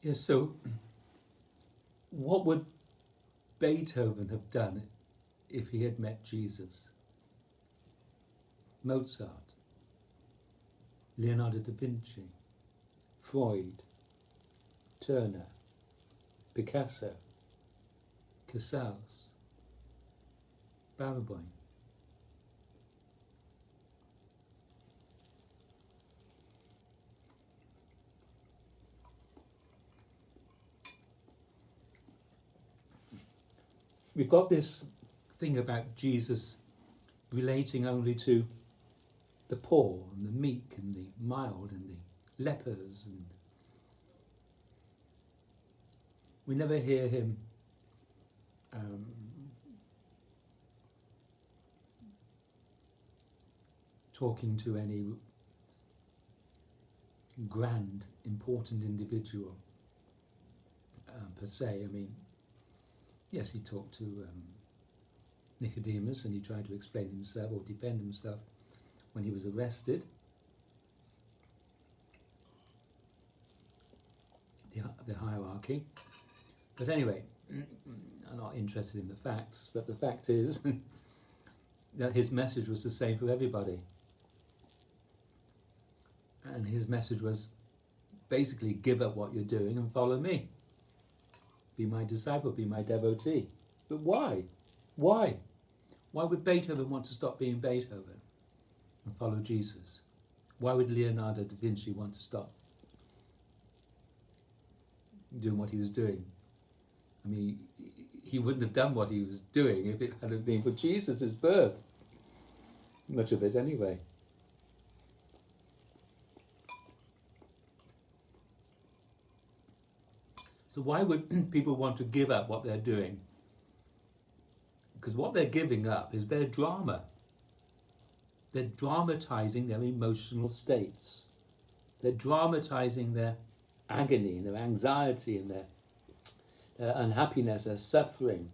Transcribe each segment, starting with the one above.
Yes, so what would Beethoven have done if he had met Jesus? Mozart, Leonardo da Vinci, Freud, Turner, Picasso, Casals, Baraboy. We've got this thing about Jesus relating only to the poor and the meek and the mild and the lepers, and we never hear him um, talking to any grand, important individual per se. I mean, yes, he talked to Nicodemus, and he tried to explain himself or defend himself when he was arrested. The hierarchy. But anyway, I'm not interested in the facts, but the fact is that his message was the same for everybody. And his message was basically, give up what you're doing and follow me. Be my disciple, be my devotee. But why? Why? Why would Beethoven want to stop being Beethoven and follow Jesus? Why would Leonardo da Vinci want to stop doing what he was doing? I mean, he wouldn't have done what he was doing if it hadn't been for Jesus' birth. Much of it anyway. So why would people want to give up what they're doing? Because what they're giving up is their drama. They're dramatizing their emotional states. They're dramatizing their agony and their anxiety and their unhappiness, their suffering,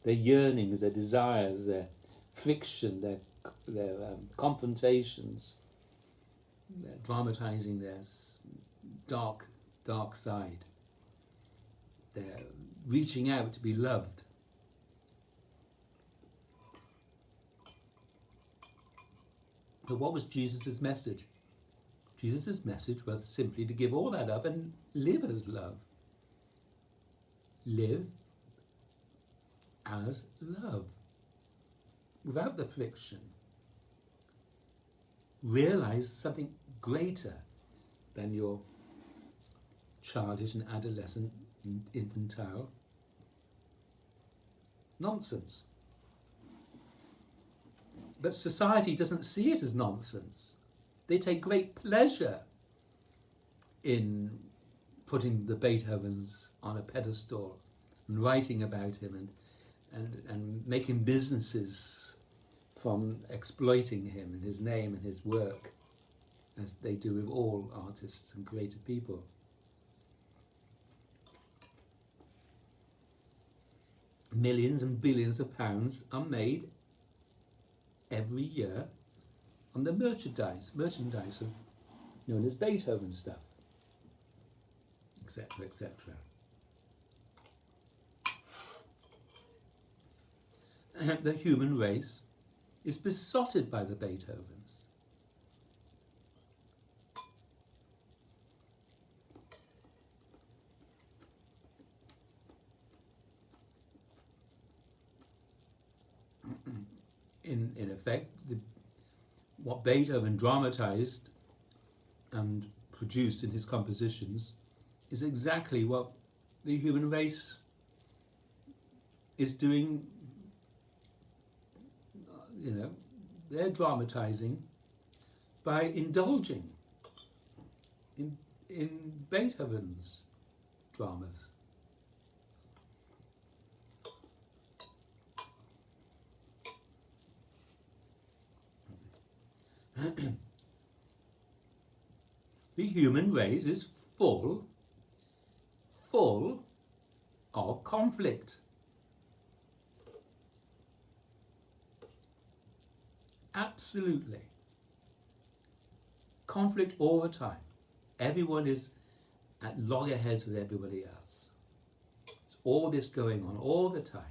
their yearnings, their desires, their friction, their confrontations. They're dramatizing their dark side. They're reaching out to be loved. So what was Jesus' message? Jesus' message was simply to give all that up and live as love. Live as love, without the friction. Realize something greater than your childish and adolescent, infantile nonsense. But society doesn't see it as nonsense. They take great pleasure in putting the Beethovens on a pedestal and writing about him and making businesses from exploiting him and his name and his work, as they do with all artists and creative people. Millions and billions of pounds are made every year on the merchandise of known as Beethoven stuff, etc., etc. The human race is besotted by the Beethovens. In effect, what Beethoven dramatized and produced in his compositions is exactly what the human race is doing. They're dramatizing by indulging in Beethoven's dramas. The human race is full of conflict. Absolutely. Conflict all the time. Everyone is at loggerheads with everybody else. It's all this going on all the time.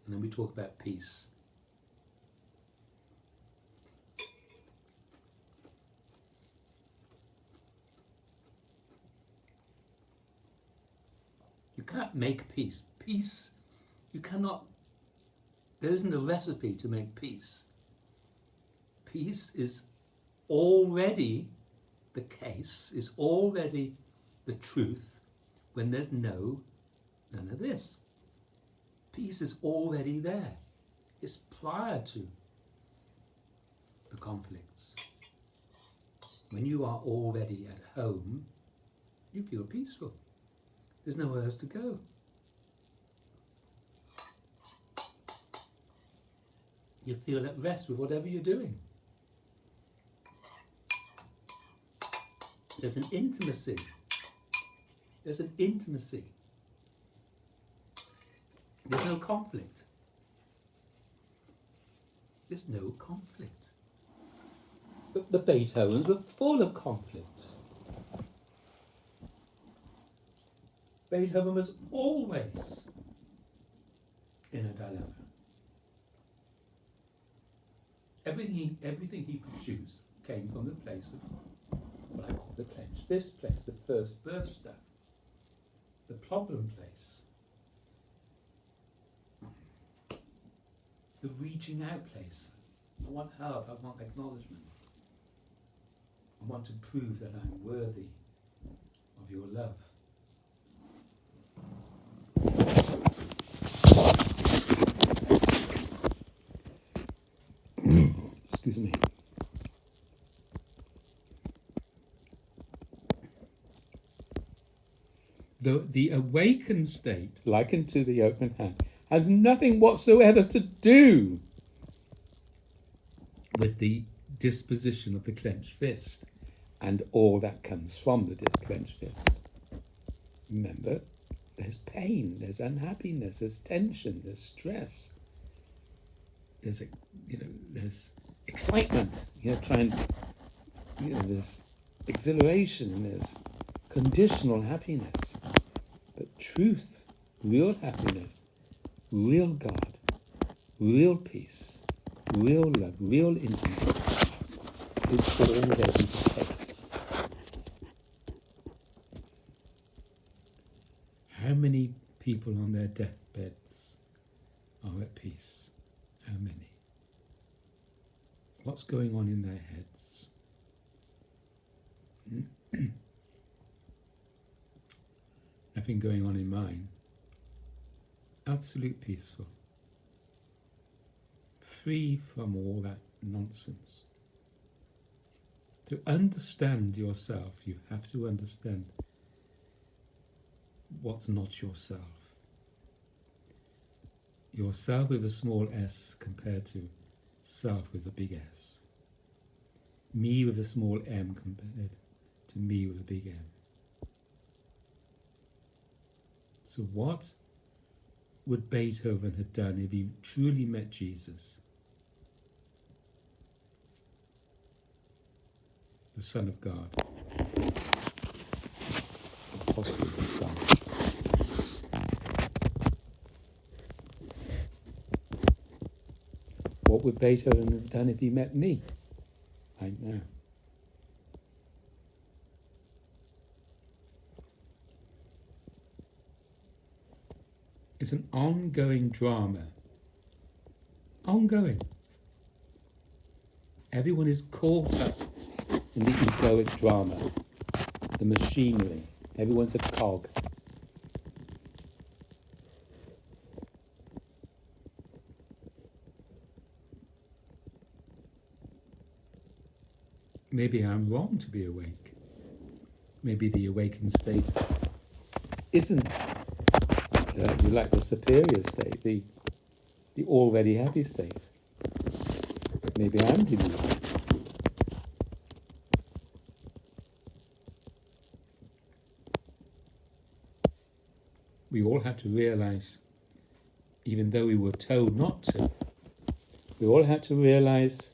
And then we talk about peace. You can't make peace. Peace, you cannot, there isn't a recipe to make peace. Peace is already the case, is already the truth when there's none of this. Peace is already there. It's prior to the conflicts. When you are already at home, you feel peaceful. There's nowhere else to go. You feel at rest with whatever you're doing. There's an intimacy. There's an intimacy. There's no conflict. There's no conflict. But the Beethovens were full of conflicts. Beethoven was always in a dilemma. Everything he produced came from the place of what I call the clenched fist place, the first burst stuff, the problem place, the reaching out place. I want help, I want acknowledgement. I want to prove that I'm worthy of your love. Excuse me. The awakened state, likened to the open hand, has nothing whatsoever to do with the disposition of the clenched fist and all that comes from the clenched fist. Remember, there's pain, there's unhappiness, there's tension, there's stress, there's excitement, there's exhilaration, there's conditional happiness. But truth, real happiness, real God, real peace, real love, real intimacy is already the case. How many people on their deathbeds are at peace? How many? What's going on in their heads? Nothing going on in mine. Absolute peaceful. Free from all that nonsense. To understand yourself, you have to understand what's not yourself. Yourself with a small s compared to self with a big S. Me with a small m compared to me with a big M. So what would Beethoven have done if he truly met Jesus, the Son of God, the Apostle of God? What would Beethoven have done if he met me right now? It's an ongoing drama. Ongoing. Everyone is caught up in the egoic drama, the machinery. Everyone's a cog. Maybe I'm wrong to be awake. Maybe the awakened state isn't like the superior state, the already happy state. Maybe I'm deluded. We all have to realize, even though we were told not to, we all have to realize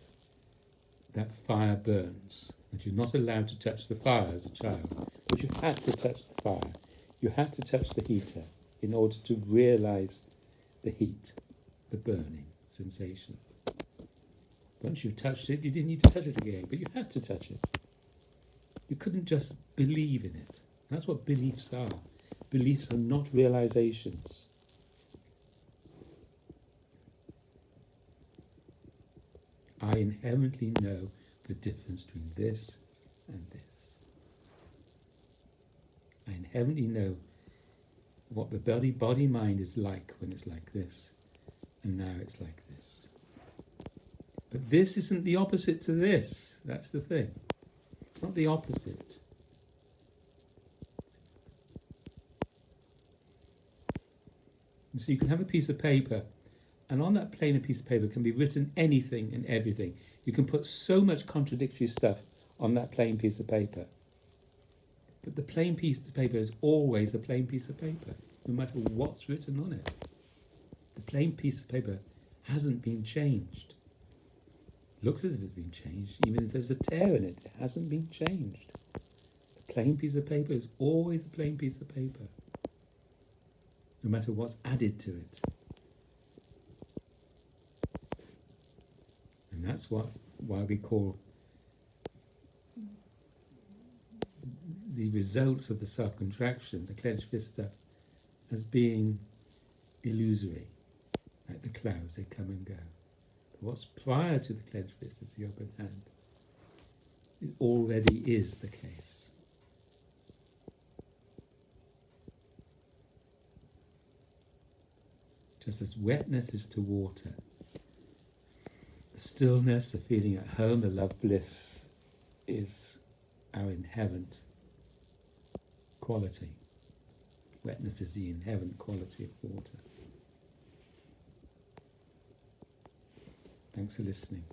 that fire burns. that you're not allowed to touch the fire as a child, but you had to touch the fire. You had to touch the heater in order to realise the heat, the burning sensation. Once you've touched it, you didn't need to touch it again, but you had to touch it. You couldn't just believe in it. That's what beliefs are. Beliefs are not realizations. I inherently know the difference between this and this. I inherently know what the body-mind is like when it's like this, and now it's like this. But this isn't the opposite to this. That's the thing. It's not the opposite. And so you can have a piece of paper, and on that plain piece of paper can be written anything and everything. You can put so much contradictory stuff on that plain piece of paper. But the plain piece of paper is always a plain piece of paper, no matter what's written on it. The plain piece of paper hasn't been changed. It looks as if it's been changed, even if there's a tear in it. It hasn't been changed. The plain piece of paper is always a plain piece of paper, no matter what's added to it. And that's why we call the results of the self-contraction, the clenched fist stuff, as being illusory, like the clouds, they come and go. But what's prior to the clenched fist is the open hand. It already is the case. Just as wetness is to water, the stillness, the feeling at home, the love bliss is our inherent quality. Wetness is the inherent quality of water. Thanks for listening.